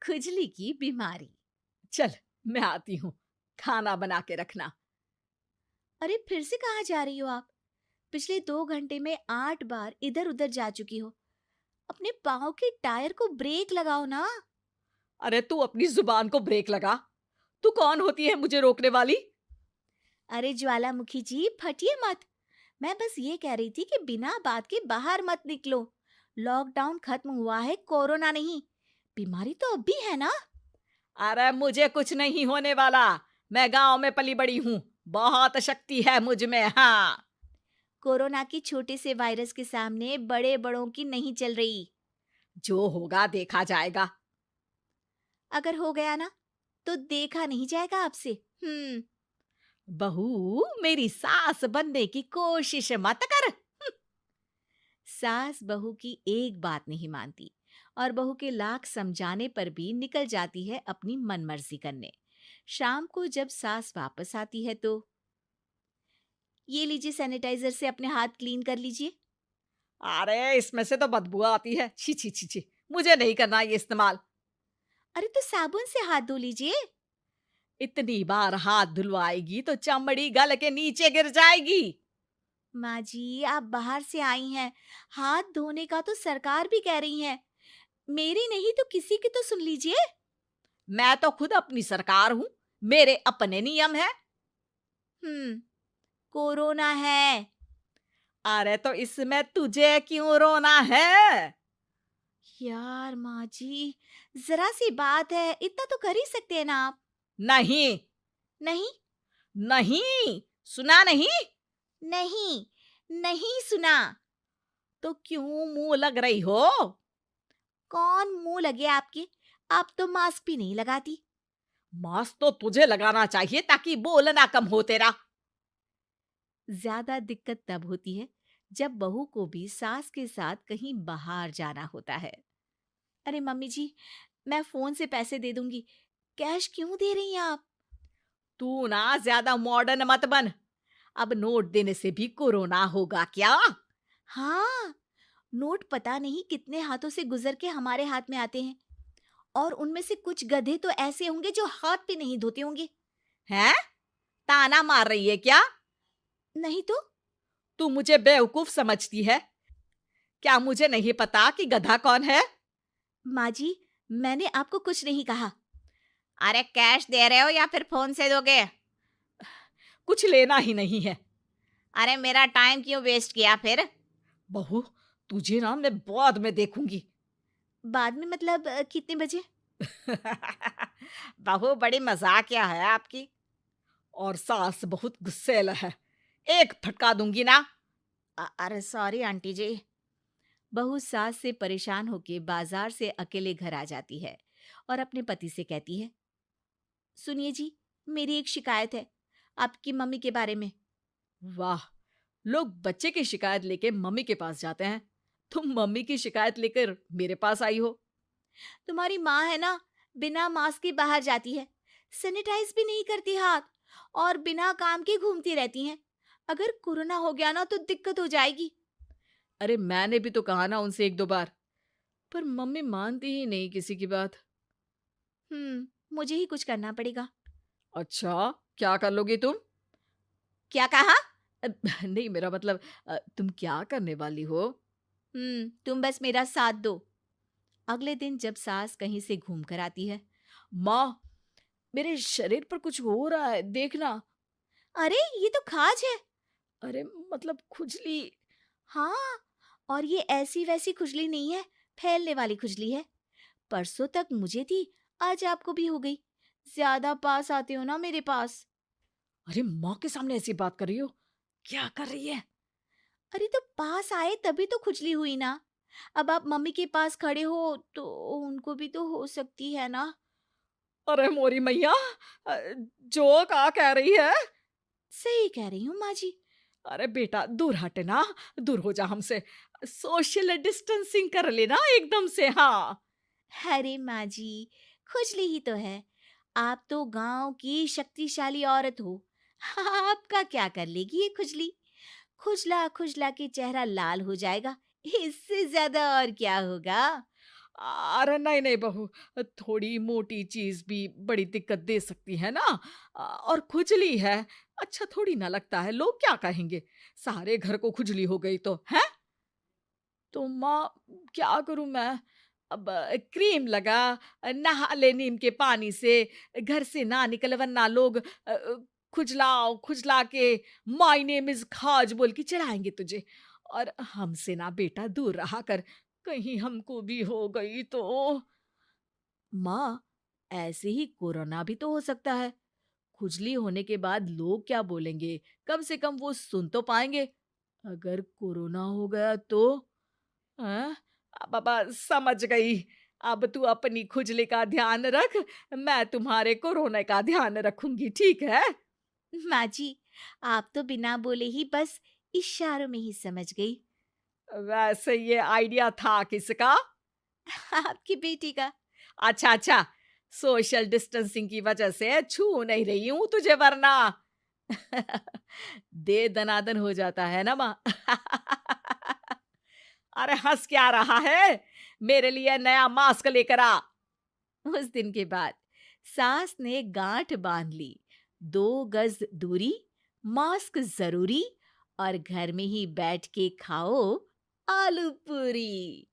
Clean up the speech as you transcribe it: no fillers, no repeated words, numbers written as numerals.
खुजली की बीमारी। चल, मैं आती हूँ, खाना बना के रखना। अरे फिर से कहाँ जा रही हो आप? पिछले 2 घंटे में 8 बार इधर उधर जा चुकी हो। अपने पाँव के टायर को ब्रेक लगाओ ना। अरे तू अपनी जुबान को ब्रेक लगा। तू कौन होती है मुझे रोकने वाली? अरे ज्वालामुखी जी, फटिए मत। मैं बस ये कह रही थी कि बिना बात के बाहर मत निकलो। लॉकडाउन खत्म हुआ है, कोरोना नहीं। बीमारी तो अब भी है ना। अरे मुझे कुछ नहीं होने वाला। मैं गांव में पली बड़ी हूँ। बहुत शक्ति है मुझ में, हाँ। कोरोना की छोटे से वायरस के सामने बड़े बड़ों की नहीं चल रही। जो होगा देखा जाएगा। अगर हो गया ना, तो देखा नहीं जाएगा आपसे। हम्म। बहू, मेरी सास बनने की कोशिश मत कर। सास बहू की एक बात नहीं मानती और बहू के लाख समझाने पर भी निकल जाती है अपनी मनमर्जी करने। शाम को जब सास वापस आती है तो, ये लीजिए सैनिटाइजर से अपने हाथ क्लीन कर लीजिए। अरे इसमें से तो बदबू आती है। छी छी छी छी। मुझे नहीं करना ये इस्तेमाल। अरे तो साबुन से हाथ धो लीजिए। इतनी बार हाथ धुलवाएगी तो चमड़ी गल के नीचे गिर जाएगी। माँ जी, आप बाहर से आई हैं, हाथ धोने का तो सरकार भी कह रही है। मेरी नहीं तो किसी की तो सुन लीजिए। मैं तो खुद अपनी सरकार हूँ। मेरे अपने नियम है। हम्म। कोरोना है। अरे तो इसमें तुझे क्यों रोना है? यार माँ जी, जरा सी बात है, इतना तो कर ही सकते हैं ना आप। नहीं। नहीं। नहीं, सुना नहीं? नहीं। नहीं सुना। तो क्यों मुंह लग रही हो? कौन मुंह लगे आपके? आप तो मास्क भी नहीं लगाती। मास्क तो तुझे लगाना चाहिए ताकि बोलना कम हो तेरा। ज्यादा दिक्कत तब होती है जब बहू को भी सास के साथ कहीं बाहर जाना होता है। अरे मम्मी जी, मैं फोन से पैसे दे दूंगी। कैश क्यों दे रही हैं आप? तू ना ज्यादा मॉडर्न मत बन। अब नोट देने से भी कोरोना होगा क्या? हाँ, नोट पता नहीं कितने हाथों से गुजर के हमारे हाथ में आते हैं, और उनमें से कुछ गधे तो ऐसे होंगे जो हाथ भी नहीं धोते होंगे। हैं? ताना मार रही है क्या? नहीं तो। तू मुझे बेवकूफ समझती है? क्या मुझे नहीं पता कि गधा कौन है? माँ जी, मैंने आपको कुछ नहीं कहा। अरे कैश दे रहे हो या फिर फोन से दोगे? कुछ लेना ही नहीं है। अरे मेरा टाइम क्यों वेस्ट किया फिर? बहू, तुझे ना मैं बाद में देखूंगी। बाद में मतलब कितने बजे? बहू बड़ी मजाकिया है आपकी। और सास बहुत गुस्सैल है। एक फटका दूंगी ना। अरे सॉरी आंटी जी। बहू सास से परेशान होके बाजार से अकेले घर आ जाती है और अपने पति से कहती है, सुनिए जी, मेरी एक शिकायत है आपकी मम्मी के बारे में। वाह, लोग बच्चे की शिकायत लेके मम्मी के पास जाते हैं। तुम मम्मी की शिकायत लेकर मेरे पास आई हो। तुम्हारी माँ है ना, बिना मास्क के बाहर जाती है, सैनिटाइज भी नहीं करती हाथ, और बिना काम के घूमती रहती हैं। अगर कोरोना हो गया ना तो दिक्कत हो जाएगी। अरे मैंने भी तो कहा ना उनसे एक दो बार, पर मम्मी मानती ही नहीं किसी की बात। मुझे ही कुछ करना पड़ेगा। अच्छा, क्या कर लोगी तुम? क्या कहा? अ, नहीं, मेरा मतलब तुम क्या करने वाली हो? तुम बस मेरा साथ दो। अगले दिन जब सास कहीं से घूम कर आती है, माँ, मेरे शरीर पर कुछ हो रहा है, देखना। अरे ये तो खाज है। अरे मतलब खुजली। हाँ, और ये ऐसी वैसी खुजली नहीं है, फैलने वाली खुजली है। परसों तक मुझे थी, आज आपको भी हो गई। ज्यादा पास आते हो ना मेरे पास। अरे माँ के सामने ऐसी बात कर रही हो? क्या कर रही है? अरे तो पास आए तभी तो खुजली हुई ना। अब आप मम्मी के पास खड़े हो तो उनको भी तो हो सकती है ना। अरे मोरी मैया, अ, जो का कह रही है? सही कह रही हूँ माँ जी। अरे बेटा, दूर हट ना। दूर हो जा हमसे। सोशल डिस्टेंसिंग कर लेना एकदम से, हाँ। अरे माँ जी, खुजली ही तो है। आप तो गांव की शक्तिशाली औरत हो। आपका क्या कर लेगी ये खुजली? खुजला खुजला के चेहरा लाल हो जाएगा। इससे ज्यादा और क्या होगा? अरे नहीं नहीं बहू, थोड़ी मोटी चीज भी बड़ी दिक्कत दे सकती है ना। और खुजली है, अच्छा थोड़ी ना लगता है, लोग क्या कहेंगे, सारे घर को खुजली हो गई तो है। तो माँ, क्या करूं मैं? अब क्रीम लगा, नहा ले नीम के पानी से, घर से ना निकल वरना लोग खुजलाओ खुजला के माय नेम इज खाज बोल के चढ़ाएंगे तुझे। और हमसे ना बेटा दूर रहा कर, कहीं हमको भी हो गई तो। माँ, ऐसे ही कोरोना भी तो हो सकता है। खुजली होने के बाद लोग क्या बोलेंगे, कम से कम वो सुन तो पाएंगे। अगर कोरोना हो गया तो? हाँ, बाबा समझ गई। अब तू अपनी खुजली का ध्यान रख, मैं तुम्हारे कोरोना का ध्यान रखूंगी, ठीक है? माँ जी, आप तो बिना बोले ही बस इशारों में ही समझ गई। वैसे ये आइडिया था किसका? आपकी बेटी का। अच्छा अच्छा, सोशल डिस्टेंसिंग की वजह से छू नहीं रही हूं तुझे वरना। दे दनादन हो जाता है ना माँ। अरे हंस क्या रहा है, मेरे लिए नया मास्क लेकर आ। उस दिन के बाद सास ने गांठ बांध ली। 2 गज दूरी, मास्क जरूरी, और घर में ही बैठ के खाओ आलू पूरी।